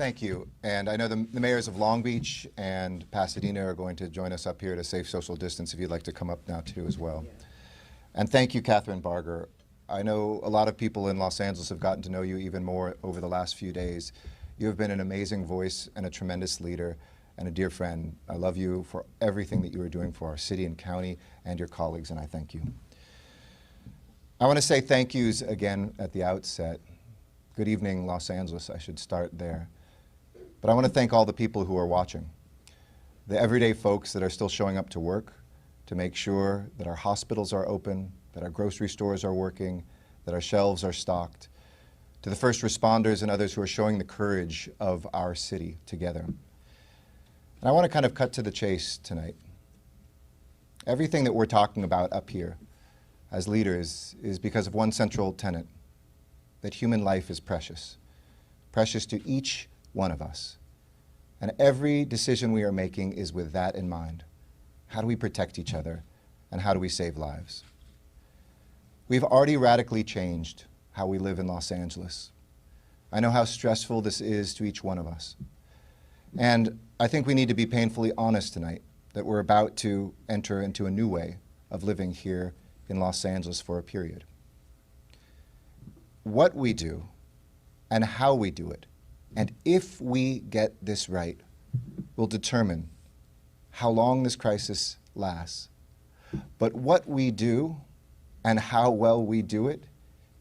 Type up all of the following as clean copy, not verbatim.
Thank you. And I know the mayors of Long Beach and Pasadena are going to join us up here at a safe social distance if you'd like to come up now too as well. And thank you, Catherine Barger. I know a lot of people in Los Angeles have gotten to know you even more over the last few days. You have been an amazing voice and a tremendous leader and a dear friend. I love you for everything that you are doing for our city and county and your colleagues, and I thank you. I want to say thank yous again at the outset. Good evening, Los Angeles. I should start there. But I want to thank all the people who are watching, the everyday folks that are still showing up to work to make sure that our hospitals are open, that our grocery stores are working, that our shelves are stocked, to the first responders and others who are showing the courage of our city together. And I want to kind of cut to the chase tonight. Everything that we're talking about up here as leaders is because of one central tenet, that human life is precious, precious to each one of us. And every decision we are making is with that in mind. How do we protect each other, and how do we save lives? We've already radically changed how we live in Los Angeles. I know how stressful this is to each one of us. And I think we need to be painfully honest tonight that we're about to enter into a new way of living here in Los Angeles for a period. What we do and how we do it, and if we get this right, will determine how long this crisis lasts. But what we do and how well we do it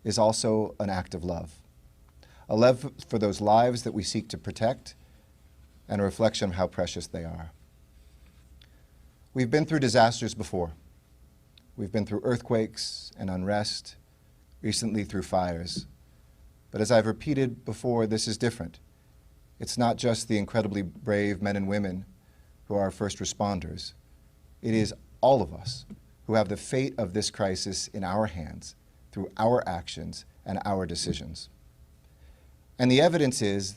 is also an act of love. A love for those lives that we seek to protect and a reflection of how precious they are. We've been through disasters before. We've been through earthquakes and unrest, recently through fires. But as I've repeated before, this is different. It's not just the incredibly brave men and women who are first responders. It is all of us who have the fate of this crisis in our hands through our actions and our decisions. And the evidence is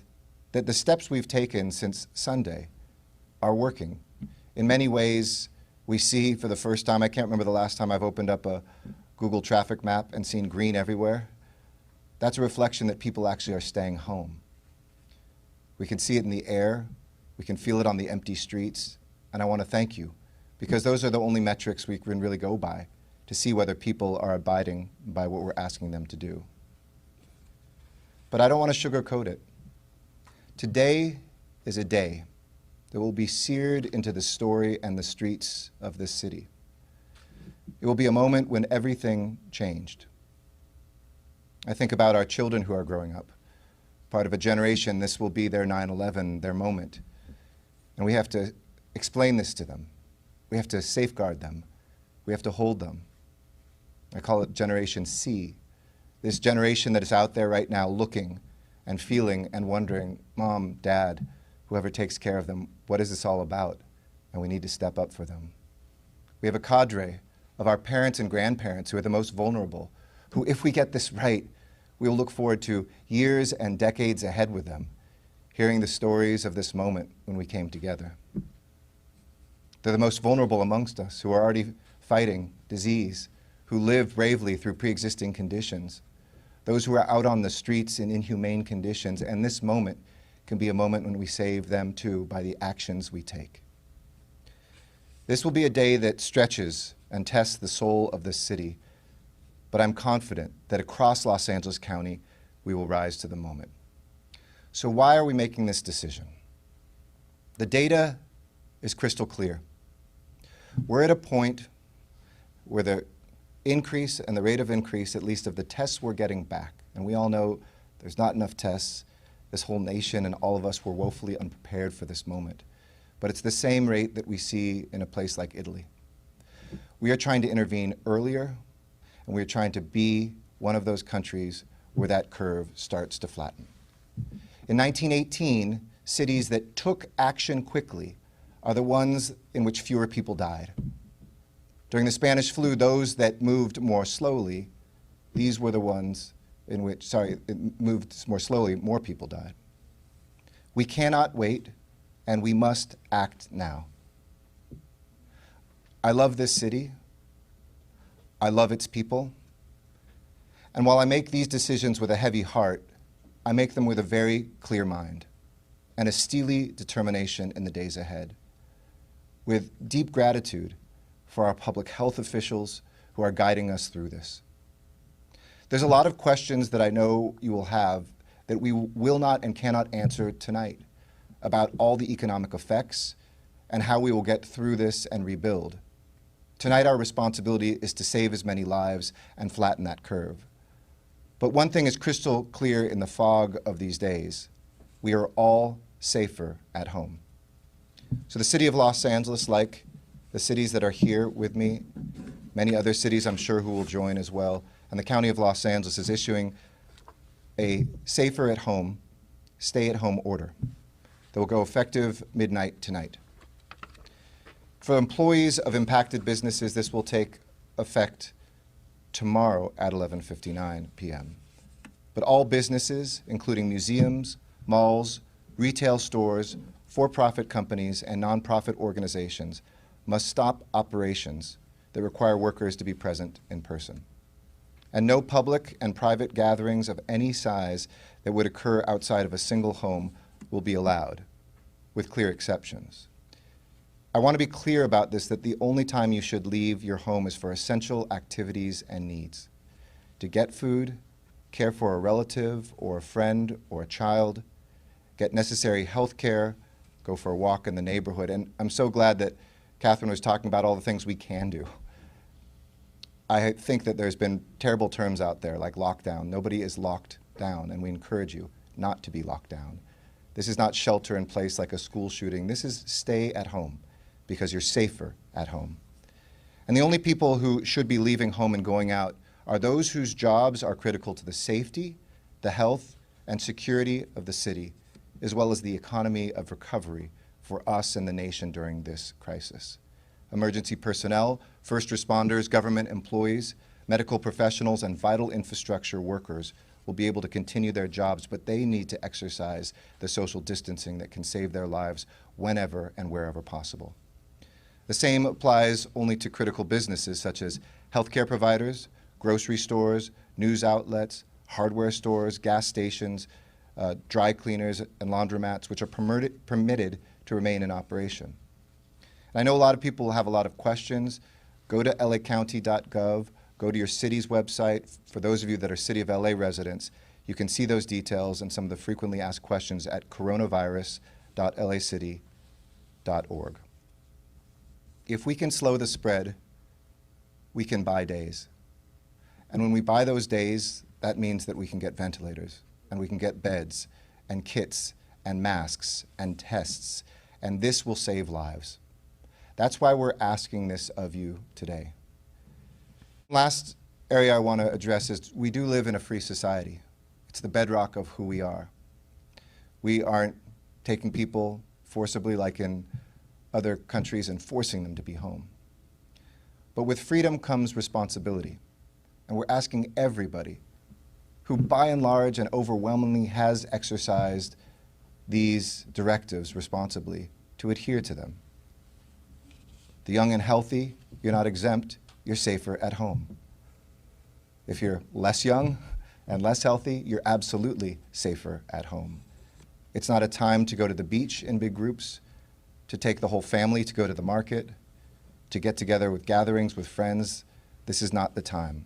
that the steps we've taken since Sunday are working. In many ways, we see for the first time, I can't remember the last time I've opened up a Google traffic map and seen green everywhere. That's a reflection that people actually are staying home. We can see it in the air, we can feel it on the empty streets, and I want to thank you, because those are the only metrics we can really go by to see whether people are abiding by what we're asking them to do. But I don't want to sugarcoat it. Today is a day that will be seared into the story and the streets of this city. It will be a moment when everything changed. I think about our children who are growing up. Part of a generation, this will be their 9/11, their moment. And we have to explain this to them. We have to safeguard them. We have to hold them. I call it Generation C. This generation that is out there right now looking and feeling and wondering, Mom, Dad, whoever takes care of them, what is this all about? And we need to step up for them. We have a cadre of our parents and grandparents who are the most vulnerable, who, if we get this right, we will look forward to years and decades ahead with them, hearing the stories of this moment when we came together. They're the most vulnerable amongst us, who are already fighting disease, who live bravely through pre-existing conditions, those who are out on the streets in inhumane conditions, and this moment can be a moment when we save them too by the actions we take. This will be a day that stretches and tests the soul of this city, but I'm confident that across Los Angeles County, we will rise to the moment. So why are we making this decision? The data is crystal clear. We're at a point where the increase and the rate of increase, at least of the tests we're getting back, and we all know there's not enough tests. This whole nation and all of us were woefully unprepared for this moment. But it's the same rate that we see in a place like Italy. We are trying to intervene earlier, and we're trying to be one of those countries where that curve starts to flatten. In 1918, cities that took action quickly are the ones in which fewer people died. During the Spanish flu, those that moved more slowly, these were the ones in which, it moved more slowly, more people died. We cannot wait, and we must act now. I love this city. I love its people. And while I make these decisions with a heavy heart, I make them with a very clear mind. and a steely determination in the days ahead, with deep gratitude for our public health officials who are guiding us through this. There's a lot of questions that I know you will have that we will not and cannot answer tonight about all the economic effects and how we will get through this and rebuild. Tonight, our responsibility is to save as many lives and flatten that curve. But one thing is crystal clear in the fog of these days: we are all safer at home. So the city of Los Angeles, like the cities that are here with me, many other cities I'm sure who will join as well, and the County of Los Angeles is issuing a safer at home, stay at home order that will go effective midnight tonight. For employees of impacted businesses, this will take effect tomorrow at 11:59 p.m. But all businesses, including museums, malls, retail stores, for-profit companies, and nonprofit organizations, must stop operations that require workers to be present in person. And no public and private gatherings of any size that would occur outside of a single home will be allowed, with clear exceptions. I want to be clear about this, that the only time you should leave your home is for essential activities and needs: to get food, care for a relative or a friend or a child, get necessary health care, go for a walk in the neighborhood. And I'm so glad that Catherine was talking about all the things we can do. I think that there's been terrible terms out there like lockdown. Nobody is locked down, and we encourage you not to be locked down. This is not shelter in place like a school shooting. This is stay at home, because you're safer at home. And the only people who should be leaving home and going out are those whose jobs are critical to the safety, the health, and security of the city, as well as the economy of recovery for us and the nation during this crisis. Emergency personnel, first responders, government employees, medical professionals, and vital infrastructure workers will be able to continue their jobs, but they need to exercise the social distancing that can save their lives whenever and wherever possible. The same applies only to critical businesses such as healthcare providers, grocery stores, news outlets, hardware stores, gas stations, dry cleaners, and laundromats, which are permitted to remain in operation. And I know a lot of people have a lot of questions. Go to lacounty.gov, go to your city's website. For those of you that are City of LA residents, you can see those details and some of the frequently asked questions at coronavirus.lacity.org. If we can slow the spread, we can buy days. And when we buy those days, that means that we can get ventilators, and we can get beds, and kits, and masks, and tests, and this will save lives. That's why we're asking this of you today. Last area I want to address is we do live in a free society. It's the bedrock of who we are. We aren't taking people forcibly like in other countries and forcing them to be home. But with freedom comes responsibility. And we're asking everybody who by and large and overwhelmingly has exercised these directives responsibly to adhere to them. The young and healthy, you're not exempt, you're safer at home. If you're less young and less healthy, you're absolutely safer at home. It's not a time to go to the beach in big groups, to take the whole family to go to the market, to get together with gatherings with friends. This is not the time.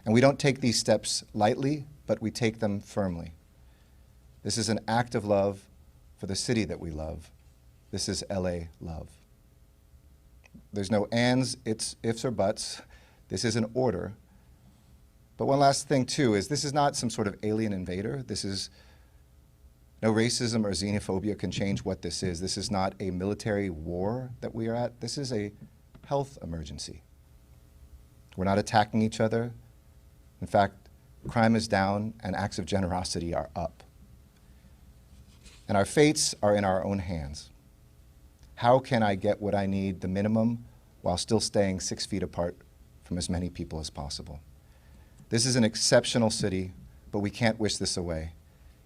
And we don't take these steps lightly, but we take them firmly. This is an act of love for the city that we love. This is LA love. There's no ands, ifs, or buts. This is an order. But one last thing, too, is this is not some sort of alien invader. This is no racism or xenophobia can change what this is. This is not a military war that we are at. This is a health emergency. We're not attacking each other. In fact, crime is down and acts of generosity are up. And our fates are in our own hands. How can I get what I need, the minimum, while still staying 6 feet apart from as many people as possible? This is an exceptional city, but we can't wish this away.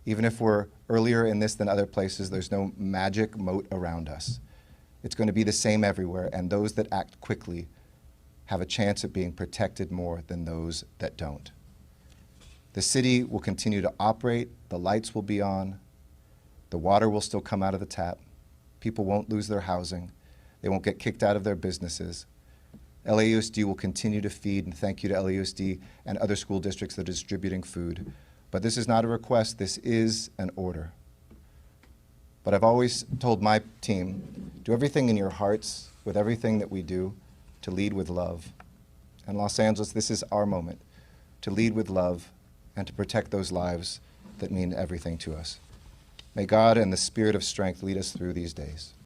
Even if we're earlier in this than other places, there's no magic moat around us. It's going to be the same everywhere, and those that act quickly have a chance at being protected more than those that don't. The city will continue to operate, the lights will be on, The water will still come out of the tap. People won't lose their housing. They won't get kicked out of their businesses. LAUSD will continue to feed, and thank you to LAUSD and other school districts that are distributing food. But this is not a request, this is an order. But I've always told my team, do everything in your hearts with everything that we do to lead with love. In Los Angeles, this is our moment to lead with love and to protect those lives that mean everything to us. May God and the Spirit of strength lead us through these days.